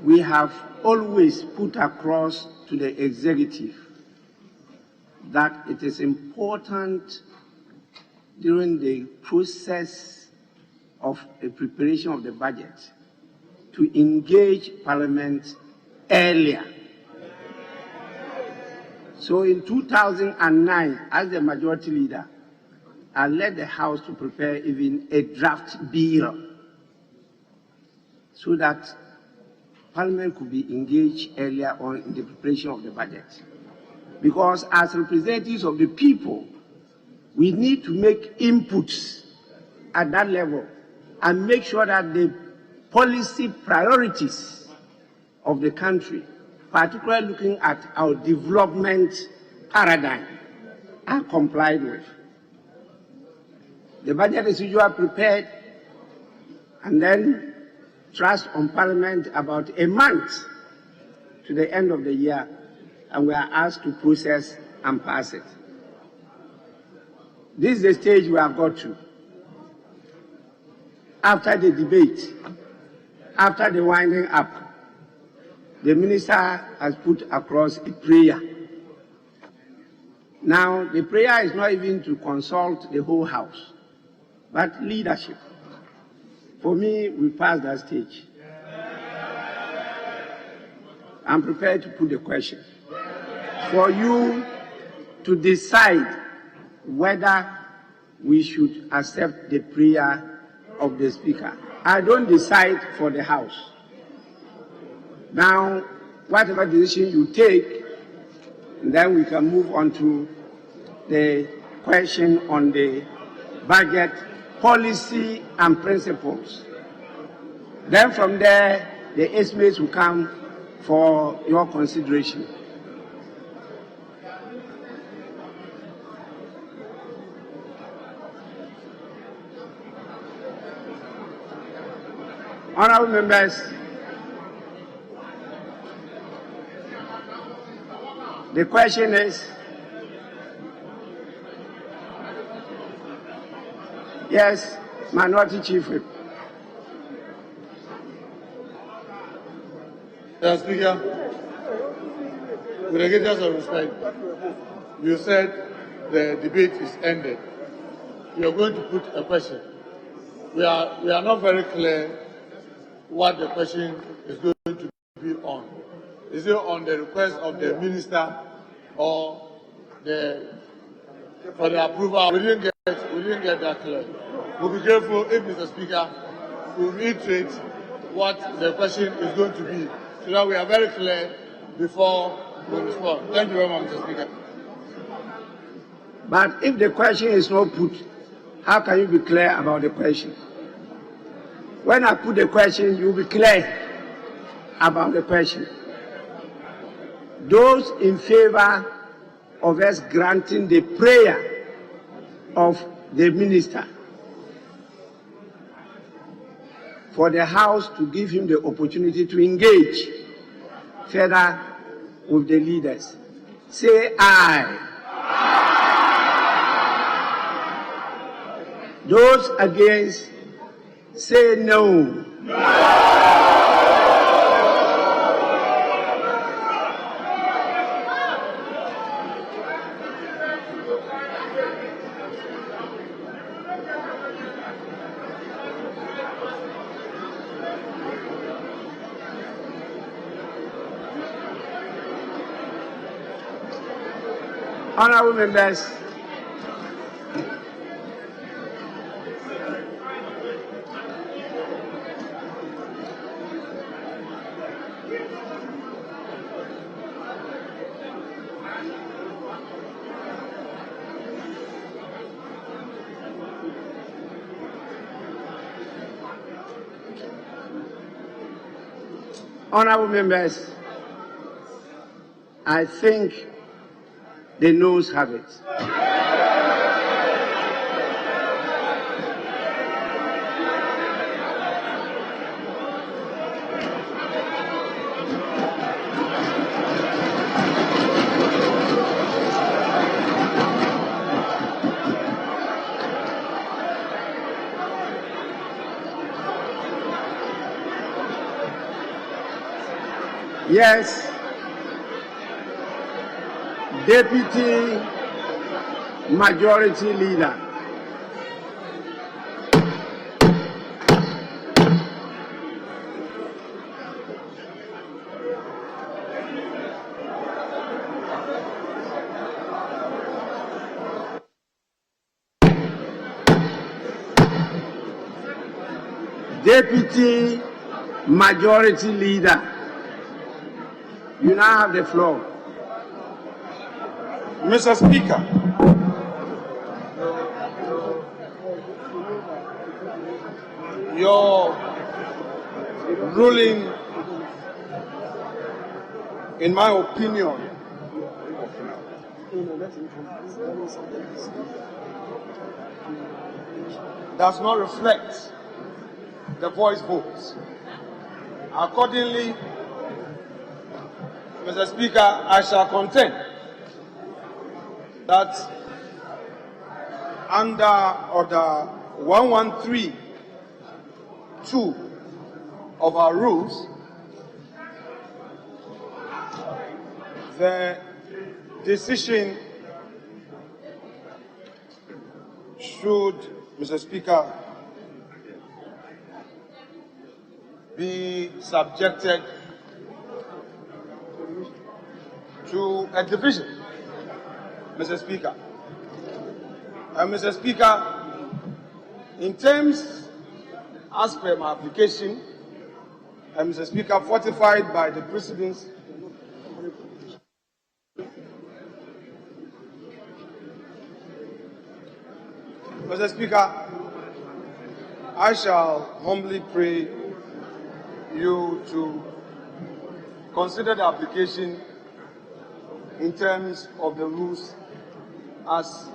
we have always put across to the executive that it is important during the process of the preparation of the budget to engage Parliament earlier. So in 2009, as the majority leader, I led the House to prepare even a draft bill so that Parliament could be engaged earlier on in the preparation of the budget. Because as representatives of the people, we need to make inputs at that level and make sure that the policy priorities of the country, particularly looking at our development paradigm, are complied with. The budget is usually prepared and then thrust on Parliament about a month to the end of the year, and we are asked to process and pass it. This is the stage we have got to. After the debate, after the winding up, the minister has put across a prayer. Now, the prayer is not even to consult the whole House, but leadership. For me, we passed that stage. I'm prepared to put the question for you to decide whether we should accept the prayer of the Speaker. I don't decide for the House. Now, whatever decision you take, then we can move on to the question on the budget policy and principles. Then from there, the estimates will come for your consideration. Honorable members, the question is, yes, Minority Chief Whip. Mr. Speaker, with the greatest of respect, you said the debate is ended. You are going to put a question. We are not very clear what the question is going to be on. Is it on the request of the minister or for the approval? We didn't get that clear. We'll be careful if Mr. Speaker will reiterate what the question is going to be, so that we are very clear before we respond. Thank you very much, Mr. Speaker. But if the question is not put, how can you be clear about the question? When I put the question, you will be clear about the question. Those in favor of us granting the prayer of the minister for the House to give him the opportunity to engage further with the leaders, say aye. Those against, say no. Honorable members, I think the noes have it. Yes. Deputy Majority Leader. Deputy Majority Leader, you now have the floor. Mr. Speaker, your ruling, in my opinion, does not reflect the voice votes. Accordingly, Mr. Speaker, I shall contend that under Order 113(2) of our rules, the decision should, Mr. Speaker, be subjected to a division, Mr. Speaker. And Mr. Speaker, in terms, as per my application, and Mr. Speaker, fortified by the precedents, Mr. Speaker, I shall humbly pray you to consider the application in terms of the rules as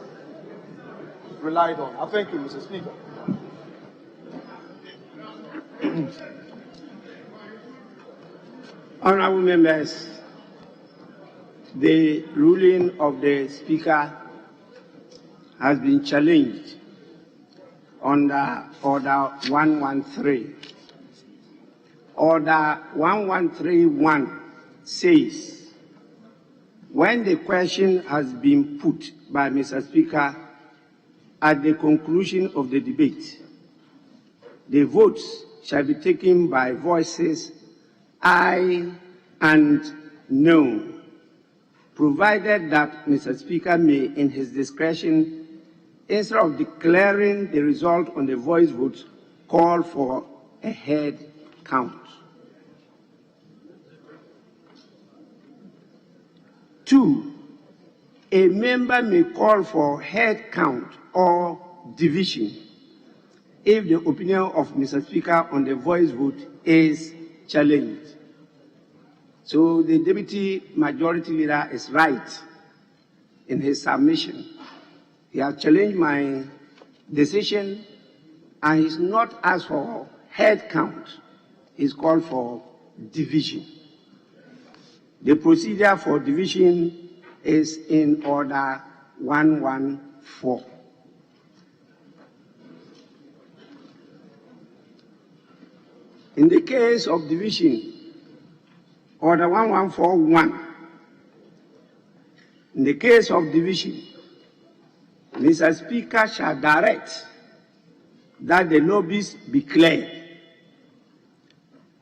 relied on. I thank you, Mr. Speaker. Honorable members, the ruling of the Speaker has been challenged under Order 113. Order 1131 says, when the question has been put by Mr. Speaker at the conclusion of the debate, the votes shall be taken by voices aye and no, provided that Mr. Speaker may, in his discretion, instead of declaring the result on the voice vote, call for a head count. 2, a member may call for head count or division if the opinion of Mr. Speaker on the voice vote is challenged. So the Deputy Majority Leader is right in his submission. He has challenged my decision and he's not asked for head count. He's called for division. The procedure for division is in Order 114. In the case of division, Order 1141, in the case of division, Mr. Speaker shall direct that the lobbies be cleared,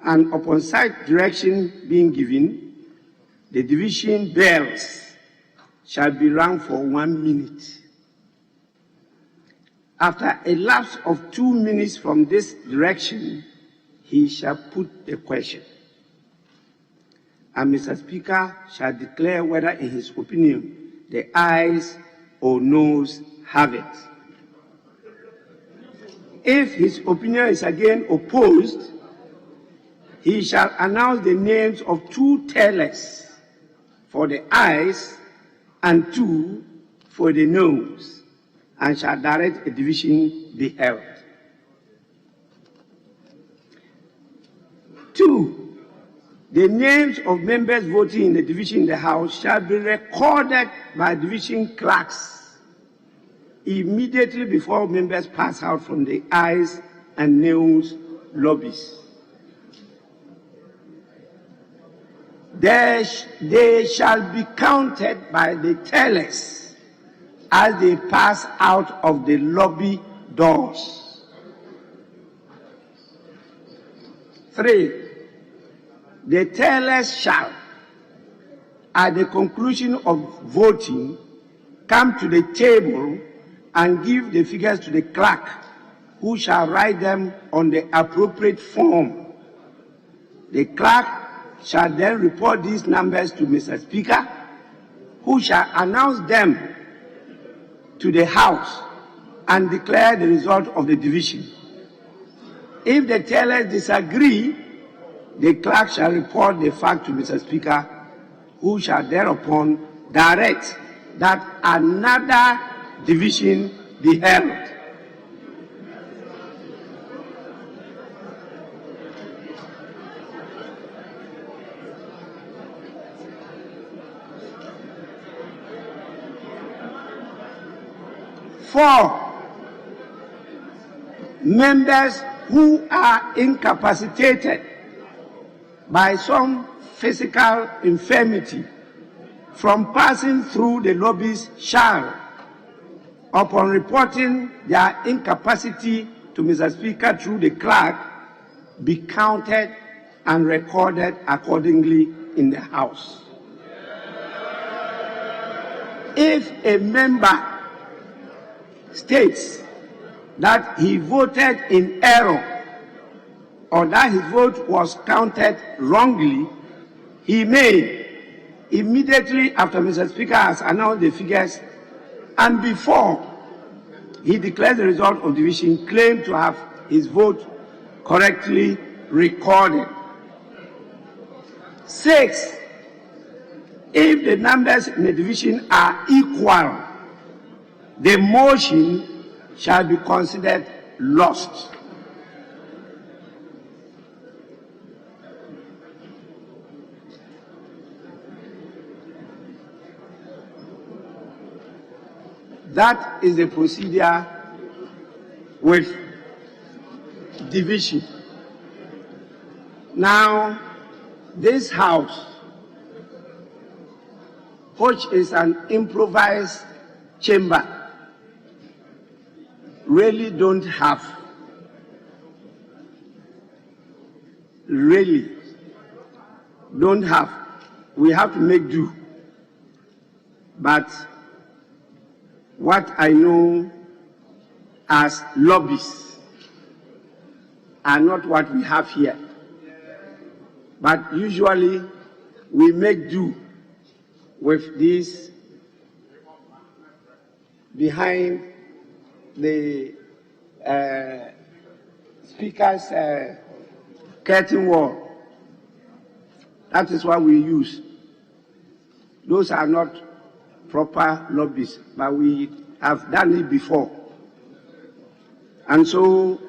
and upon such direction being given, the division bells shall be rung for 1 minute. After a lapse of 2 minutes from this direction, he shall put the question, and Mr. Speaker shall declare whether in his opinion the ayes or noes have it. If his opinion is again opposed, he shall announce the names of 2 tellers for the ayes and 2 for the noes, and shall direct a division be held. 2, the names of members voting in the division in the House shall be recorded by division clerks immediately before members pass out from the ayes and noes lobbies. they shall be counted by the tellers as they pass out of the lobby doors. 3. The tellers shall, at the conclusion of voting, come to the table and give the figures to the clerk, who shall write them on the appropriate form. The clerk shall then report these numbers to Mr. Speaker, who shall announce them to the House and declare the result of the division. If the tellers disagree, the clerk shall report the fact to Mr. Speaker, who shall thereupon direct that another division be held. Four, members who are incapacitated by some physical infirmity from passing through the lobbies shall, upon reporting their incapacity to Mr. Speaker through the clerk, be counted and recorded accordingly in the House. If a member states that he voted in error or that his vote was counted wrongly, he may, immediately after Mr. Speaker has announced the figures and before he declares the result of division, claim to have his vote correctly recorded. 6. If the numbers in the division are equal, the motion shall be considered lost. That is the procedure with division. Now, this House, which is an improvised chamber, really don't have we have to make do. But what I know as lobbies are not what we have here. But usually we make do with this behind the Speaker's curtain wall. That is what we use. Those are not proper lobbies, but we have done it before. And so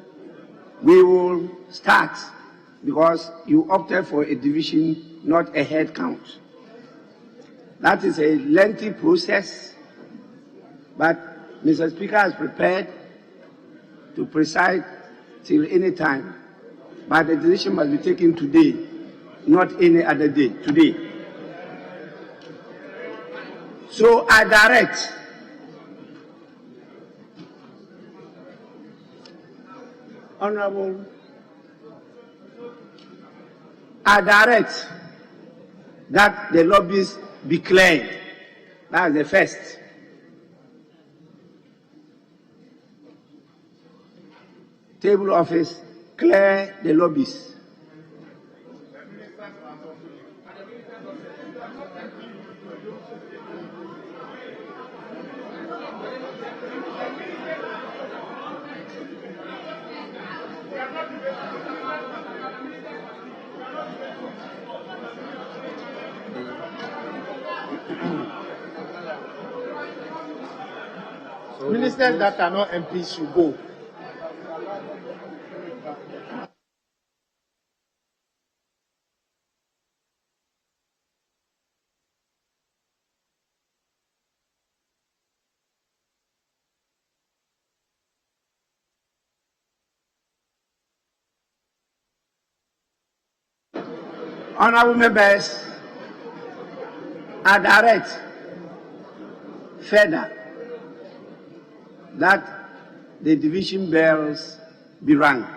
we will start because you opted for a division, not a head count. That is a lengthy process, but Mr. Speaker has prepared to preside till any time, but the decision must be taken today, not any other day, today. So I direct Honorable, I direct that the lobbies be cleared. That's the first. Table office, clear the lobbies. Ministers that are not MPs should go. Honorable members, I direct further that the division bells be rung.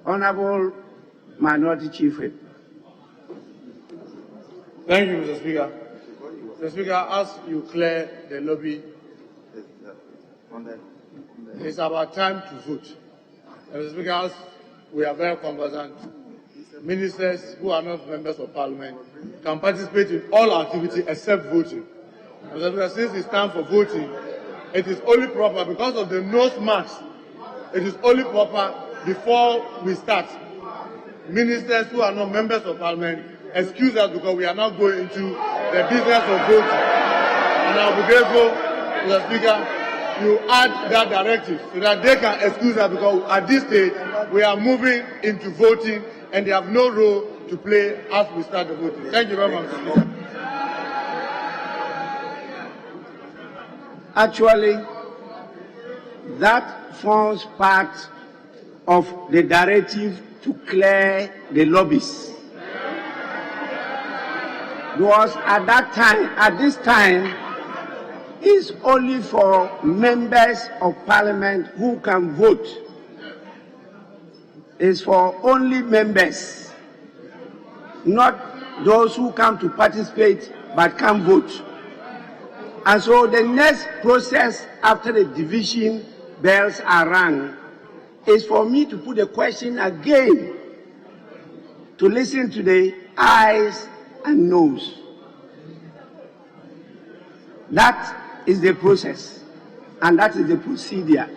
Honorable Minority Chief Whip. Thank you, Mr. Speaker. Mr. Speaker, as you clear the lobby, it's about time to vote. Mr. Speaker, as we are very conversant, ministers who are not members of parliament can participate in all activity except voting. Mr. Speaker, since it's time for voting, it is only proper, because of the nose marks, it is only proper before we start. Ministers who are not members of parliament, excuse us because we are now going into the business of voting. And I will be grateful, Mr. Speaker, you add that directive so that they can excuse us because at this stage we are moving into voting and they have no role to play as we start the voting. Thank you very much, Mr. Speaker. Actually, that forms part of the directive to clear the lobbies. Because at this time, it's only for members of parliament who can vote. It's for only members, not those who come to participate but can't vote. And so the next process after the division bells are rung is for me to put the question again, to listen to the ayes and noes. That is the process, and that is the procedure.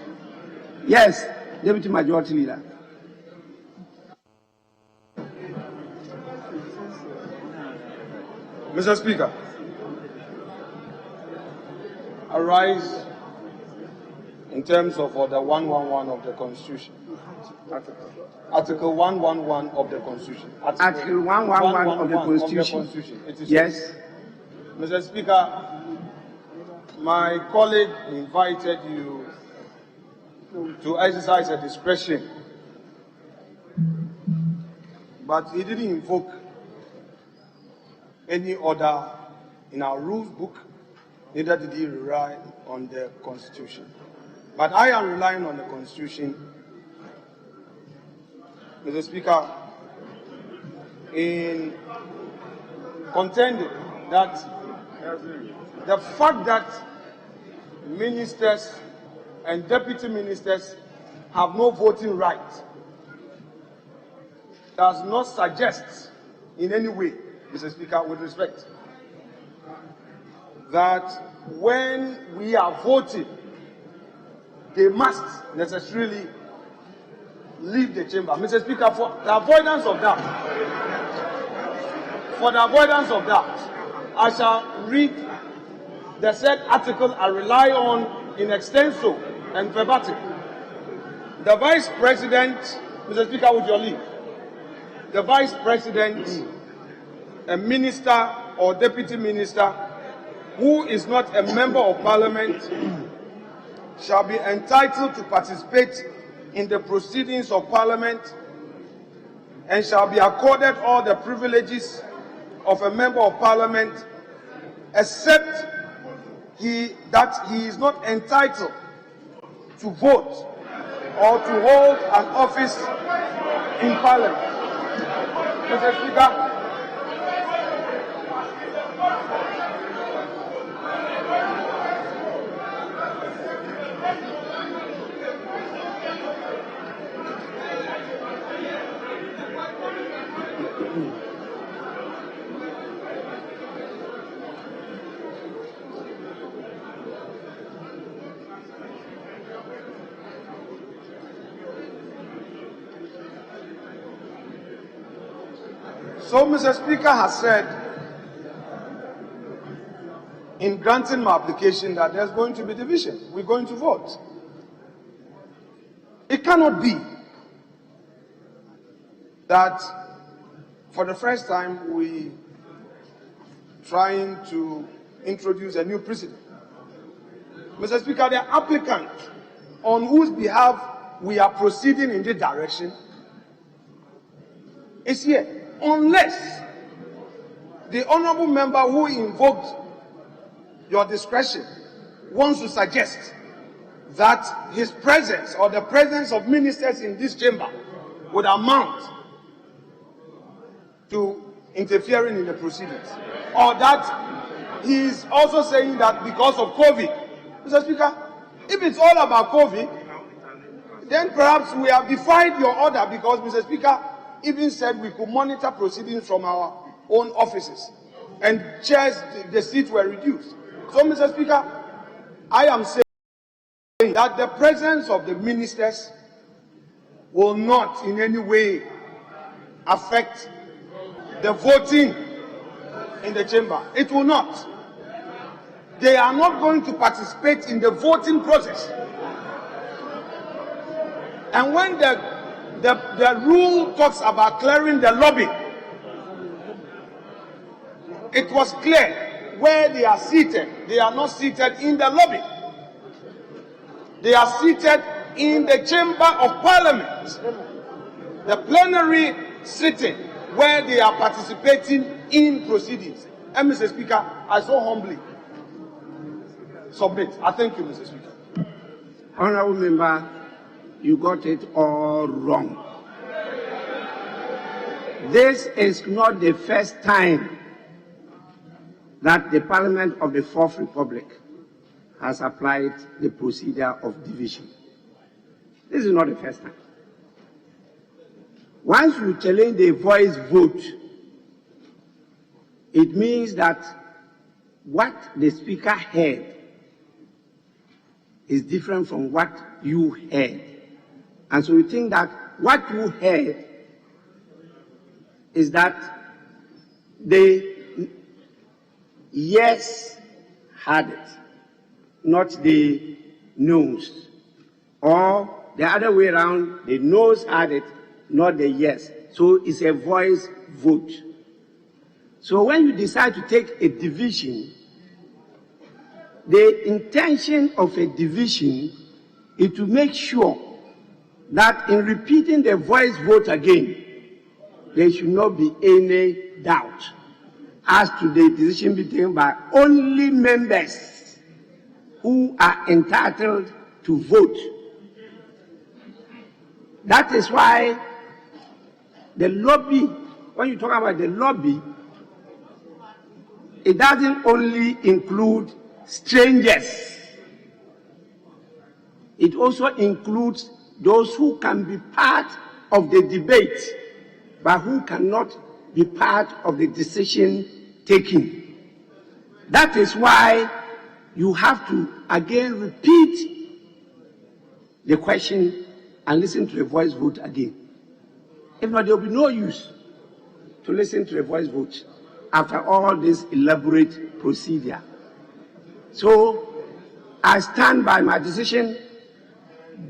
Yes, Deputy Majority Leader. Mr. Speaker, I rise in terms of Order 111 of the Constitution. Article 111 of the Constitution. Article 111 of the Constitution. It is yes. Mr. Speaker, my colleague invited you to exercise a discretion, but he didn't invoke any order in our rules book, neither did he rely on the Constitution. But I am relying on the Constitution, Mr. Speaker, in contending that the fact that ministers and deputy ministers have no voting right does not suggest in any way, Mr. Speaker, with respect, that when we are voting, they must necessarily leave the chamber. Mr. Speaker, for the avoidance of that, I shall read the said article I rely on in extenso and verbatim. The Vice President, Mr. Speaker, with your leave, the Vice President, a minister or deputy minister who is not a member of Parliament shall be entitled to participate in the proceedings of Parliament and shall be accorded all the privileges of a member of Parliament, except that he is not entitled to vote or to hold an office in Parliament. Mr. Speaker, so Mr. Speaker has said in granting my application that there's going to be division. We're going to vote. It cannot be that for the first time we trying to introduce a new precedent. Mr. Speaker, the applicant on whose behalf we are proceeding in this direction is here. unless the honorable member who invoked your discretion wants to suggest that his presence or the presence of ministers in this chamber would amount to interfering in the proceedings, or that he is also saying that because of COVID. Mr. Speaker, if it's all about COVID, then perhaps we have defied your order, because Mr. Speaker even said we could monitor proceedings from our own offices, and chairs, the seats were reduced. So, Mr. Speaker, I am saying that the presence of the ministers will not in any way affect the voting in the chamber. It will not. They are not going to participate in the voting process. And when the rule talks about clearing the lobby, it was clear where they are seated. They are not seated in the lobby. They are seated in the chamber of parliament, the plenary sitting where they are participating in proceedings. And Mr. Speaker, I so humbly submit. I thank you, Mr. Speaker. Honorable member, you got it all wrong. This is not the first time that the Parliament of the Fourth Republic has applied the procedure of division. This is not the first time. Once you challenge the voice vote, it means that what the Speaker heard is different from what you heard. And so you think that what you heard is that the yes had it, not the noes. Or the other way around, the noes had it, not the yes. So it's a voice vote. So when you decide to take a division, the intention of a division is to make sure that in repeating the voice vote again, there should not be any doubt as to the decision being taken by only members who are entitled to vote. That is why the lobby, when you talk about the lobby, it doesn't only include strangers. It also includes those who can be part of the debate, but who cannot be part of the decision taking. That is why you have to again repeat the question and listen to the voice vote again. If not, there will be no use to listen to the voice vote after all this elaborate procedure. So I stand by my decision.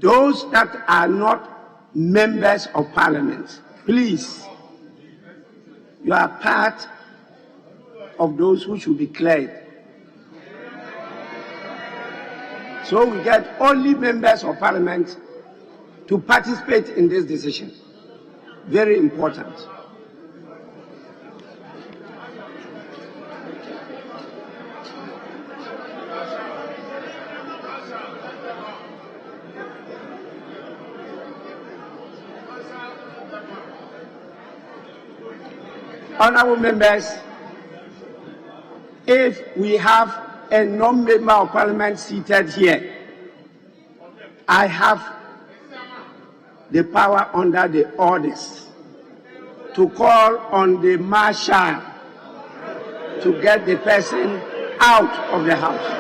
Those that are not members of parliament, please, you are part of those who should be cleared. So we get only members of parliament to participate in this decision. Very important. Honorable members, if we have a non-member of parliament seated here, I have the power under the orders to call on the marshal to get the person out of the house.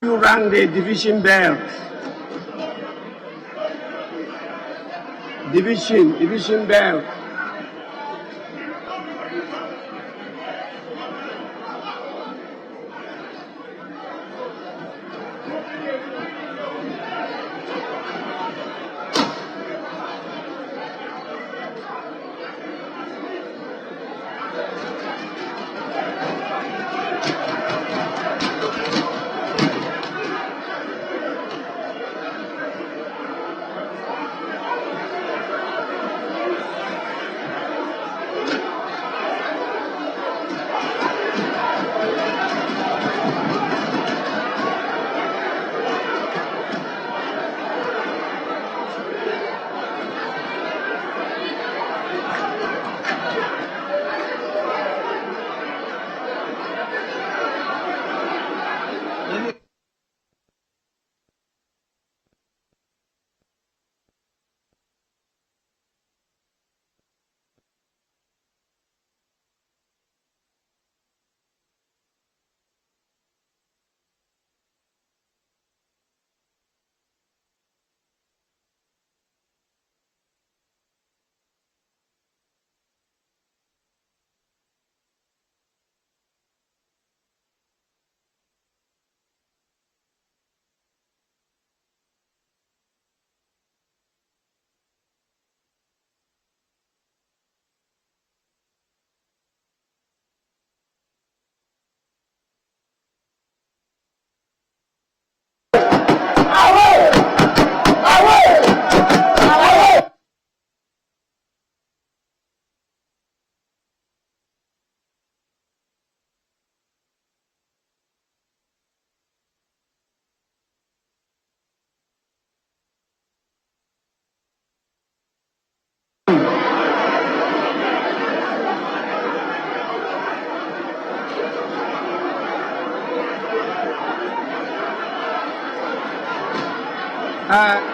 You rang the division bell. Division bell.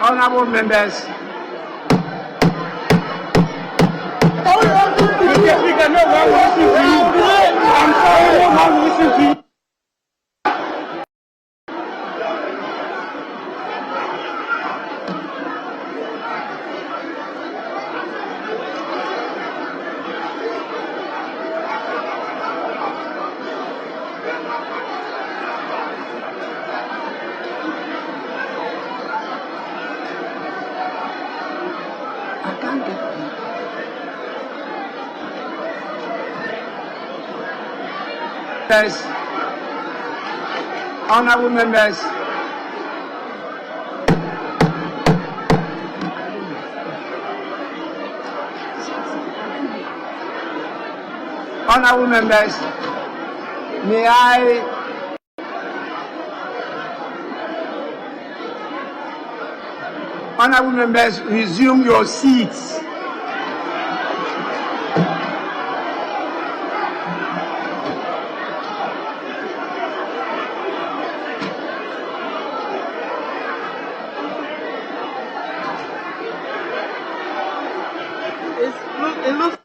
Honorable members, Speaker, no one will listen to you. I'm sorry, no one will listen to you. honorable members, honorable members, may I honorable members resume your seats. It looks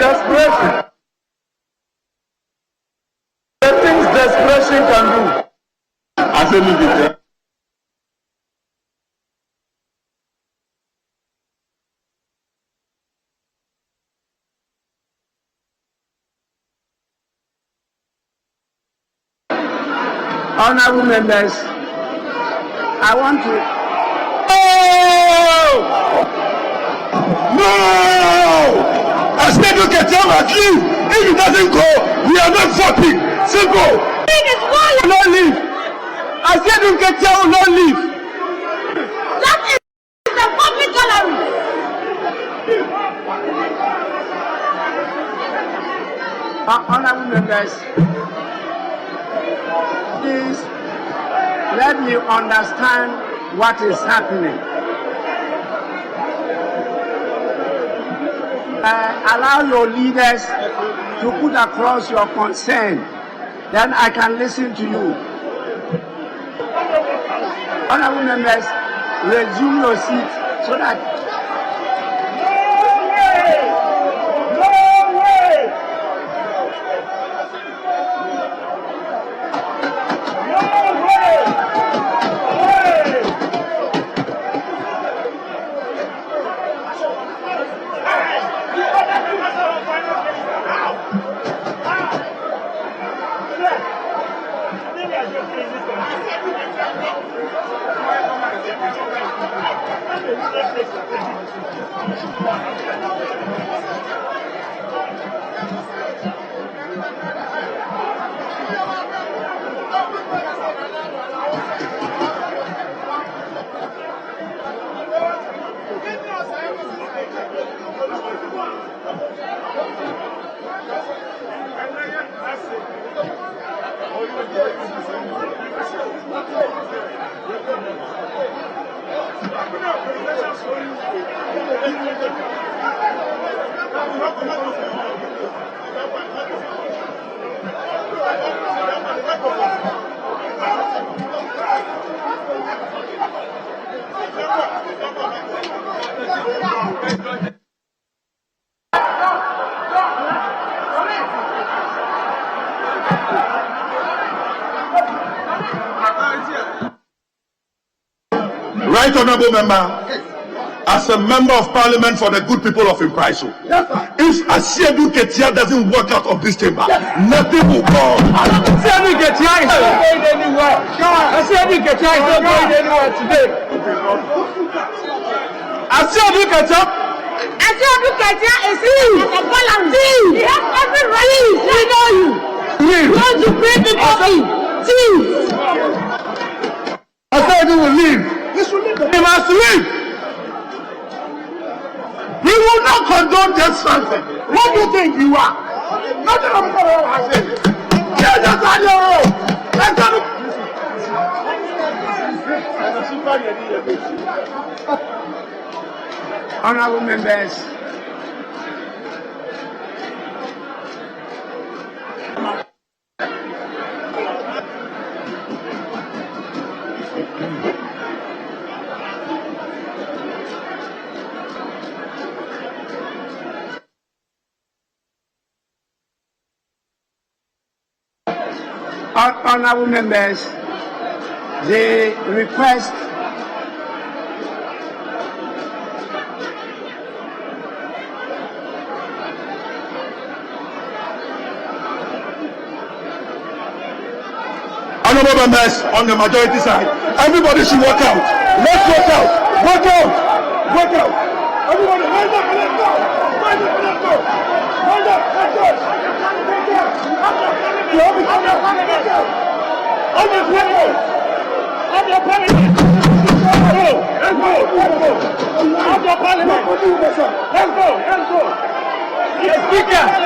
desperation. The things desperation can do. I said, look at Honorable members, I want to. No! I said you can tell at least if it doesn't go, we are not voting. Simple. Will not leave. I said you can tell will not leave. That is the public gallery. Honorable members, please let me understand what is happening. Allow your leaders to put across your concern, then I can listen to you. Honorable members, resume your seat so that Right Honourable Member, as a member of parliament for the good people of Impraiso, if Asiedu Ketia doesn't walk out of this chamber, nothing will go. Asiedu Ketia is not going anywhere. Asiedu Ketia is not going anywhere today. Asiedu Ketia is leave. He has every right. We know you. leave. You want to bring people in. Asiedu will leave. He must leave. We will not condone this something. What do you think you are? Nothing of what I say. Yeah, that's on your own. Let's go. honorable members, honorable members, the request Honourable members on the majority side, everybody should walk out. Let's walk out. Walk out. Walk out. Everybody, rise up and let's go. Rise up and let's go. Rise up. Let's go. Let's go. On the parliament. On the parliament. Let's go. Let's go. On the parliament. Let's go. Let's go. Yes, Speaker.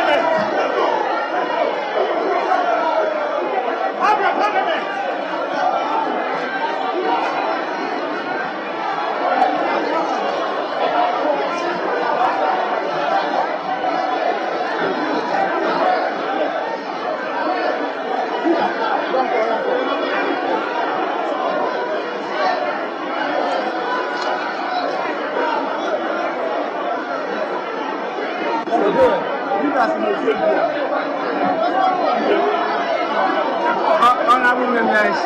honorable members,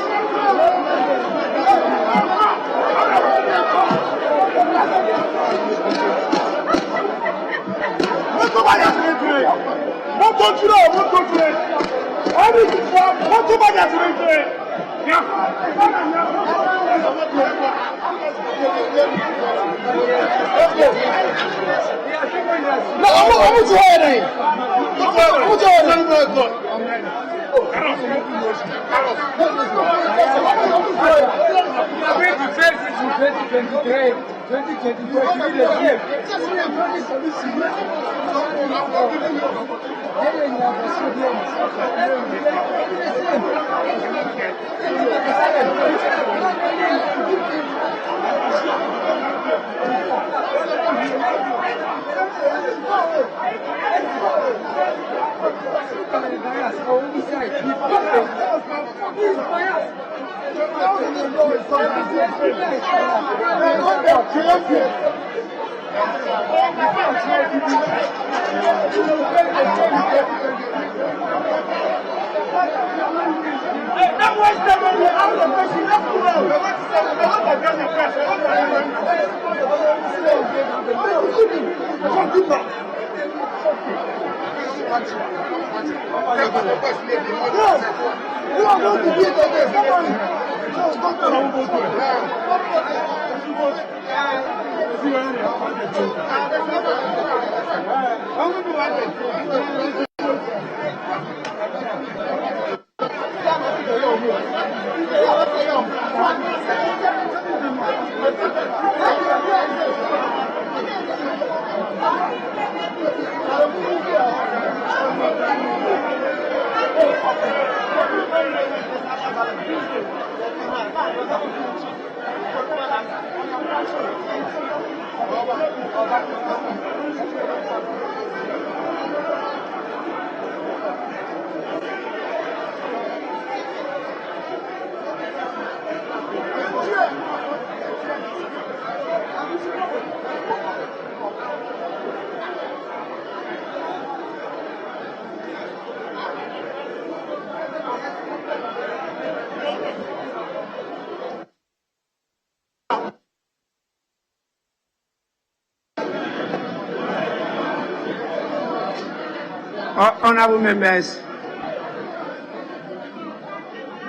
Honorable members,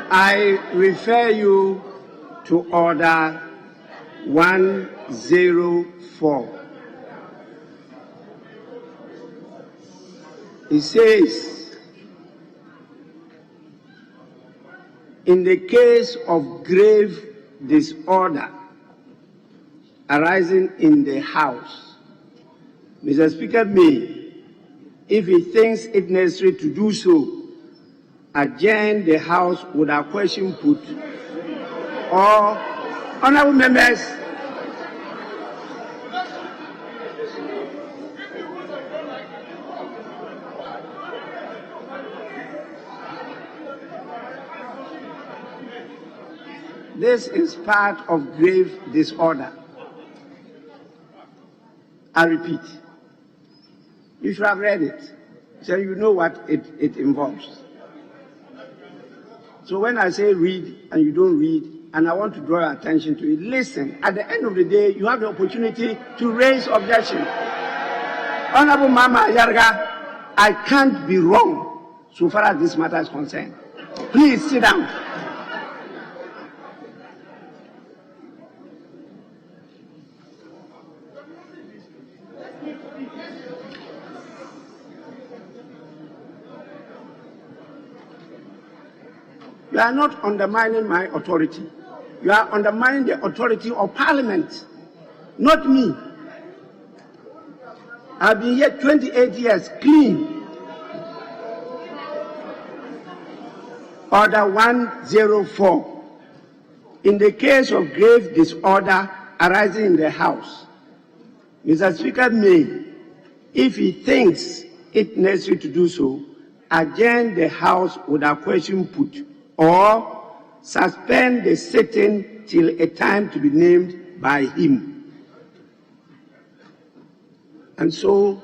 I refer you to Order 104. It says, in the case of grave disorder arising in the House, Mr. Speaker may, if he thinks it necessary to do so, adjourn the House without question put, or, honorable members, this is part of grave disorder. I repeat, you should have read it, so you know what it involves. So when I say read and you don't read, and I want to draw your attention to it, listen. At the end of the day, you have the opportunity to raise objection. Honorable Mama Yarga, I can't be wrong so far as this matter is concerned. Please sit down. You are not undermining my authority. You are undermining the authority of Parliament, not me. I've been here 28 years, clean. Order 104. In the case of grave disorder arising in the House, Mr. Speaker may, if he thinks it necessary to do so, adjourn the House without question put, or suspend the sitting till a time to be named by him. And so,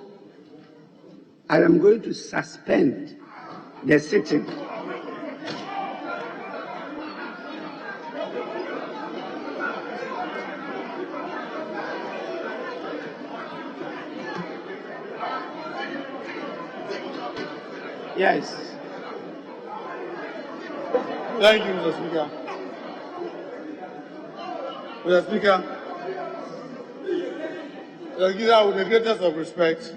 I am going to suspend the sitting. Yes. Thank you, Mr. Speaker. Mr. Speaker, with the greatest of respect,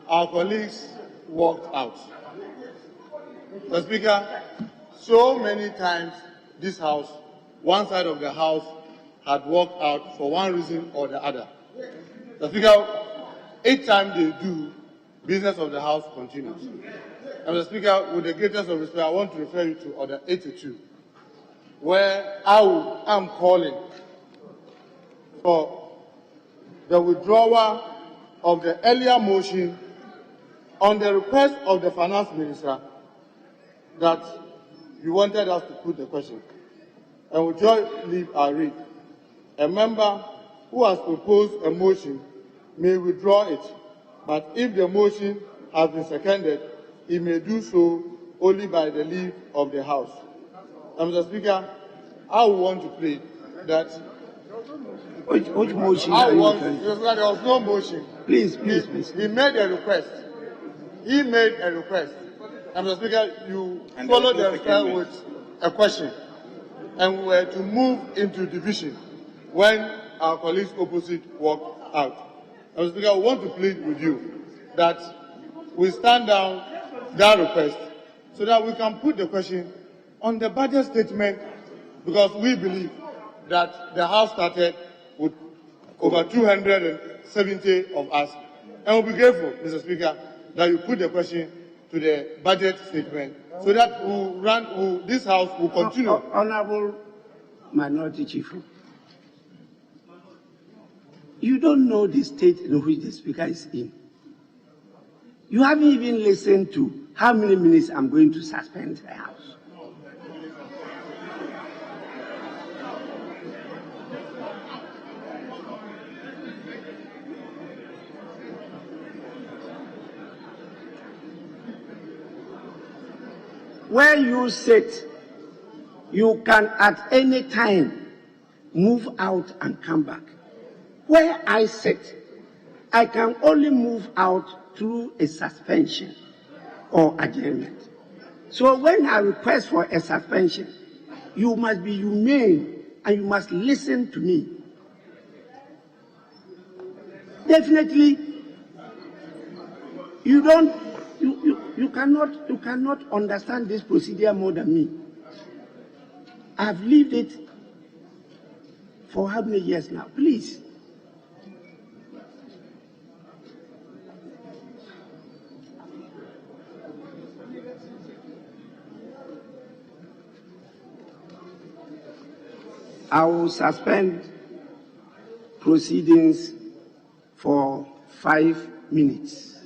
our colleagues walked out. Mr. Speaker, so many times this House, one side of the House had walked out for one reason or the other. Mr. Speaker, each time they do, business of the House continues. And Mr. Speaker, with the greatest of respect, I want to refer you to Order 82, where I'm calling for the withdrawal of the earlier motion on the request of the Finance Minister that you wanted us to put the question. and with your leave I read. A member who has proposed a motion may withdraw it, but if the motion has been seconded, he may do so only by the leave of the House. Mr. Speaker, I want to plead that Which motion I are you want, referring to? there was no motion. Please. He made a request. He made a request. Mr. Speaker, you followed the request with a question, and we were to move into division when our colleagues opposite walked out. Mr. Speaker, I want to plead with you that we stand down that request so that we can put the question on the budget statement, because we believe that the House started with over 270 of us. And we'll be grateful, Mr. Speaker, that you put the question to the budget statement so that this House will continue. Honorable Minority Chief, you don't know the state in which the Speaker is in. You haven't even listened to how many minutes I'm going to suspend the House. Where you sit, you can at any time move out and come back. Where I sit, I can only move out through a suspension or adjournment. So when I request for a suspension, you must be humane and you must listen to me. Definitely, you cannot understand this procedure more than me. I've lived it for how many years now? Please. I will suspend proceedings for 5 minutes.